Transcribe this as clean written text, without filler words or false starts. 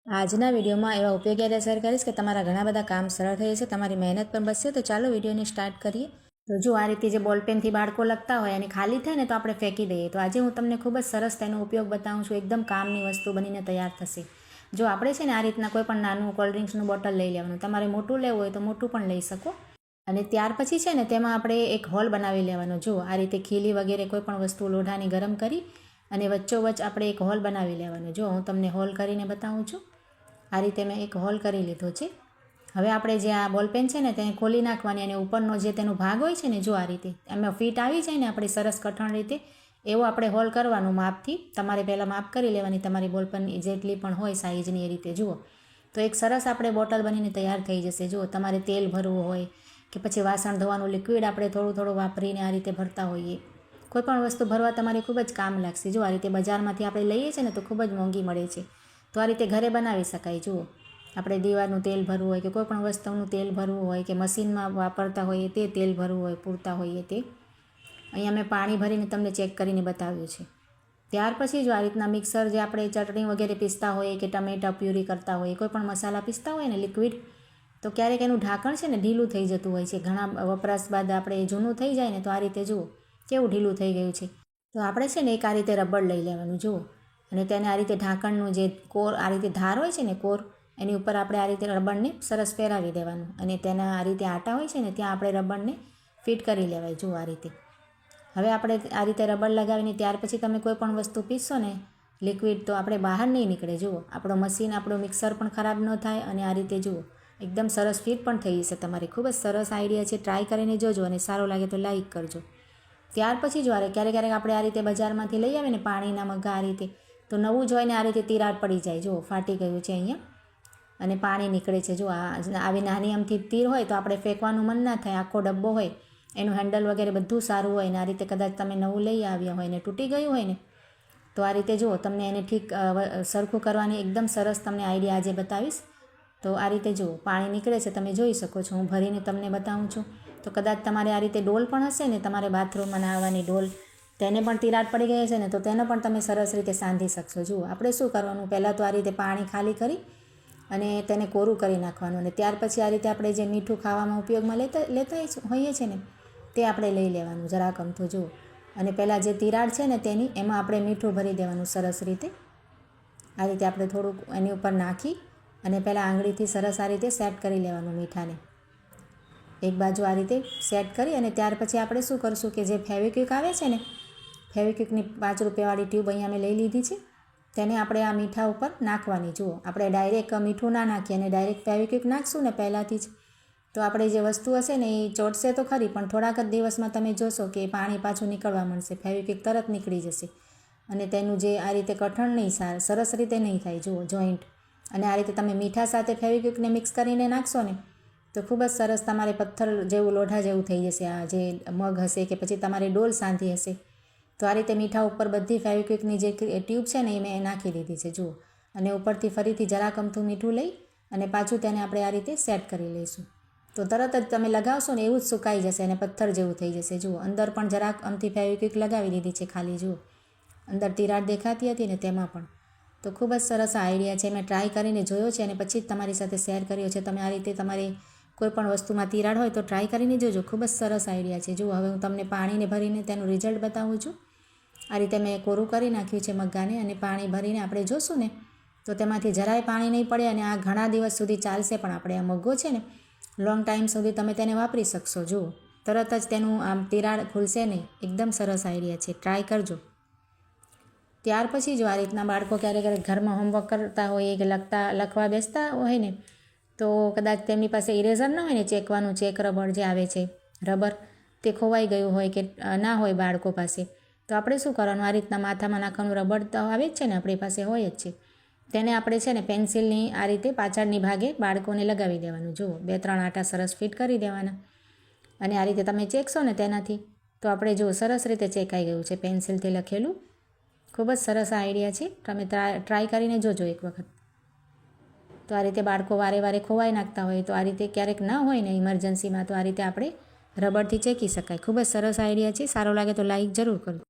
આજના વિડીયોમાં એવા ઉપયોગી આઈડિયા શેર કરીશ કે તમારા ઘણા બધા કામ સરળ થઈ જશે, તમારી મહેનત પણ બચશે। તો ચાલો વિડીયોને સ્ટાર્ટ કરીએ। તો જો આ રીતે જે બોલપેનથી બાળકો લખતા હોય અને ખાલી થાય ને તો આપણે ફેંકી દઈએ। તો આજે હું તમને ખૂબ જ સરસ તેનો ઉપયોગ બતાવું છું। એકદમ કામની વસ્તુ બનીને તૈયાર થશે। જો આપણે છે ને આ રીતના કોઈ પણ નાનું કોલ્ડ ડ્રિંક્સનું બોટલ લઈ લેવાનું, તમારે મોટું લેવું હોય તો મોટું પણ લઈ શકો। અને ત્યાર પછી છે ને તેમાં આપણે એક હોલ બનાવી લેવાનો। જો આ રીતે ખીલી વગેરે કોઈ પણ વસ્તુ લોઢાની ગરમ કરી અને વચ્ચોવચ્ચ આપણે એક હોલ બનાવી લેવાનો। જો હું તમને હોલ કરીને બતાવું છું। આ રીતે મેં એક હોલ કરી લીધો છે। હવે આપણે જે આ બોલપેન છે ને તેને ખોલી નાખવાની અને ઉપરનો જે તેનો ભાગ હોય છે ને, જો આ રીતે એમાં ફિટ આવી જાય ને આપણી સરસ કઠણ રીતે, એવો આપણે હોલ કરવાનું માપથી। તમારે પહેલાં માપ કરી લેવાની તમારી બોલપેનની જેટલી પણ હોય સાઇઝની, એ રીતે જુઓ તો એક સરસ આપણે બોટલ બનીને તૈયાર થઈ જશે। જુઓ, તમારે તેલ ભરવું હોય કે પછી વાસણ ધોવાનું લિક્વિડ આપણે થોડું થોડું વાપરીને આ રીતે ભરતા હોઈએ, કોઈ પણ વસ્તુ ભરવા તમારે ખૂબ જ કામ લાગશે। જો આ રીતે બજારમાંથી આપણે લઈએ છીએ ને તો ખૂબ જ મોંઘી મળે છે, તો આ રીતે ઘરે બનાવી શકાય। જુઓ, આપણે દીવાનું તેલ ભરવું હોય કે કોઈ પણ વસ્તુનું તેલ ભરવું હોય કે મશીનમાં વાપરતા હોઈએ તે તેલ ભરવું હોય, પૂરતા હોઈએ તે, અહીંયા મેં પાણી ભરીને તમને ચેક કરીને બતાવ્યું છે। ત્યાર પછી જો આ રીતના મિક્સર, જે આપણે ચટણી વગેરે પીસતા હોઈએ કે ટમેટા પ્યુરી કરતા હોઈએ, કોઈ પણ મસાલા પીસતા હોય ને લિક્વિડ, તો ક્યારેક એનું ઢાંકણ છે ને ઢીલું થઈ જતું હોય છે। ઘણા વપરાશ બાદ આપણે જૂનું થઈ જાય ને તો આ રીતે જુઓ કેવું ઢીલું થઈ ગયું છે। તો આપણે છે ને એક આ રીતે રબર લઈ લેવાનું, જુઓ, અને તેને આ રીતે ઢાંકણનું જે કોર, આ રીતે ધાર હોય છે ને કોર, એની ઉપર આપણે આ રીતે રબરને સરસ પહેરાવી દેવાનું અને તેના આ રીતે આટા હોય છે ને ત્યાં આપણે રબરને ફિટ કરી લેવાય। જુઓ આ રીતે હવે આપણે આ રીતે રબર લગાવીને ત્યાર પછી તમે કોઈ પણ વસ્તુ પીસશો ને લિક્વિડ, તો આપણે બહાર નહીં નીકળે। જુઓ, આપણો મશીન, આપણું મિક્સર પણ ખરાબ ન થાય અને આ રીતે જુઓ એકદમ સરસ ફિટ પણ થઈ જશે તમારે। ખૂબ જ સરસ આઈડિયા છે, ટ્રાય કરીને જોજો અને સારો લાગે તો લાઈક કરજો। ત્યાર પછી જો ક્યારેક આપણે આ રીતે બજારમાંથી લઈ આવીને પાણીના મગ્ગા આ રીતે, તો નવું જોઈને આ રીતે તિરાડ પડી જાય। જુઓ, ફાટી ગયું છે અહીંયા અને પાણી નીકળે છે। જો આવી નાની અમથી તીર હોય તો આપણે ફેંકવાનું મન ના થાય। આખો ડબ્બો હોય, એનું હેન્ડલ વગેરે બધું સારું હોય ને આ રીતે કદાચ તમે નવું લઈ આવ્યા હોય ને તૂટી ગયું હોય ને, તો આ રીતે જુઓ તમને એને ઠીક સરખું કરવાની એકદમ સરસ તમને આઈડિયા આજે બતાવીશ। તો આ રીતે જુઓ પાણી નીકળે છે, તમે જોઈ શકો છો, હું ભરીને તમને બતાવું છું। તો કદાચ તમારે આ રીતે ડોલ પણ હશે ને, તમારે બાથરૂમમાં નાહવાની ડોલ, તેને પણ તિરાડ પડી ગઈ હશે ને, તો તેને પણ તમે સરસ રીતે સાંધી શકશો। જુઓ, આપણે શું કરવાનું, પહેલાં તો આ રીતે પાણી ખાલી કરી અને તેને કોરું કરી નાખવાનું અને ત્યાર પછી આ રીતે આપણે જે મીઠું ખાવામાં ઉપયોગમાં લેતા હોઈએ છીએ ને તે આપણે લઈ લેવાનું જરાક અમથું। જુઓ, અને પહેલાં જે તિરાડ છે ને તેની, એમાં આપણે મીઠું ભરી દેવાનું સરસ રીતે। આ રીતે આપણે થોડુંક એની ઉપર નાખી અને પહેલાં આંગળીથી સરસ આ રીતે સેટ કરી લેવાનું મીઠાને, એક બાજુ આ રીતે સેટ કરી અને ત્યાર પછી આપણે શું કરશું કે જે ફેવિક્વિક આવે છે ને, ફેવિક્વિકની 5 રૂપિયાવાળી ટ્યુબ અહીંયા મેં લઈ લીધી છે, તેને આપણે આ મીઠા ઉપર નાખવાની। જુઓ, આપણે ડાયરેક્ટ મીઠું ના નાખીએ અને ડાયરેક્ટ ફેવિક્વિક નાખશું ને પહેલાંથી જ, તો આપણે જે વસ્તુ હશે ને એ ચોટશે તો ખરી, પણ થોડાક જ દિવસમાં તમે જોશો કે પાણી પાછું નીકળવા મળશે, ફેવિક્વિક તરત નીકળી જશે અને તેનું જે આ રીતે કઠણ નહીં, સરસ રીતે નહીં થાય। જુઓ, જોઈન્ટ, અને આ રીતે તમે મીઠા સાથે ફેવિક્વિકને મિક્સ કરીને નાખશો ને તો ખૂબ જ સરસ તમારે પથ્થર જેવું, લોઢા જેવું થઈ જશે। આ જે મગ હશે કે પછી તમારે ડોલ સાંધી હશે, તો આ રીતે મીઠા ઉપર બધી ફેવિક્વિકની જે ટ્યુબ છે ને એ મેં નાખી દીધી છે। જુઓ, અને ઉપરથી ફરીથી જરાક અમથું મીઠું લઈ અને પાછું તેને આપણે આ રીતે સેટ કરી લઈશું, તો તરત જ તમે લગાવશો ને એવું જ સુકાઈ જશે અને પથ્થર જેવું થઈ જશે। જુઓ, અંદર પણ જરાક અમથી ફેવિક્વિક લગાવી દીધી છે ખાલી, જુઓ અંદર તિરાડ દેખાતી હતી ને તેમાં પણ। તો ખૂબ જ સરસ આઈડિયા છે, મેં ટ્રાય કરીને જોયો છે અને પછી જ તમારી સાથે શેર કર્યો છે। તમે આ રીતે તમારે કોઈ પણ વસ્તુમાં તિરાડ હોય તો ટ્રાય કરીને જોજો, ખૂબ જ સરસ આઈડિયા છે। જુઓ, હવે હું તમને પાણીને ભરીને તેનું રિઝલ્ટ બતાવું છું। આ રીતે મેં કોરું કરી નાખ્યું છે મગ્ગાને અને પાણી ભરીને આપણે જોશું ને તો તેમાંથી જરાય પાણી નહીં પડે અને આ ઘણા દિવસ સુધી ચાલશે પણ। આપણે આ મગ્ગો છે ને લોંગ ટાઈમ સુધી તમે તેને વાપરી શકશો। જુઓ, તરત જ તેનું આમ તિરાડ ખુલશે નહીં, એકદમ સરસ આઈડિયા છે, ટ્રાય કરજો। ત્યાર પછી જો આ રીતના બાળકો ક્યારેક ઘરમાં હોમવર્ક કરતા હોય કે લખવા બેસતા હોય ને, તો કદાચ તેમની પાસે ઇરેઝર ના હોય ને, ચેકવાનું, ચેક રબર જે આવે છે રબર, તે ખોવાઈ ગયું હોય કે ના હોય બાળકો પાસે, તો આપણે શું કરવાનું, આ રીતના માથામાં નાખવાનું રબર તો આવે જ છે ને, આપણી પાસે હોય જ છે, તેને આપણે છે ને પેન્સિલની આ રીતે પાછળની ભાગે બાળકોને લગાવી દેવાનું। જુઓ, 2-3 આટા સરસ ફિટ કરી દેવાના અને આ રીતે તમે ચેકશો ને તેનાથી, તો આપણે જુઓ સરસ રીતે ચેકાઈ ગયું છે પેન્સિલથી લખેલું। ખૂબ જ સરસ આઈડિયા છે, તમે ટ્રાય કરીને જોજો એક વખત। તો આ રીતે બાળકો વારે વારે ખોવાઈ નાખતા હોય તો આ રીતે ક્યારેક ના હોય ને ઇમરજન્સીમાં, તો આ રીતે આપણે રબરથી ચેકી શકાય। ખૂબ જ સરસ આઈડિયા છે, સારો લાગે તો લાઈક જરૂર કરજો।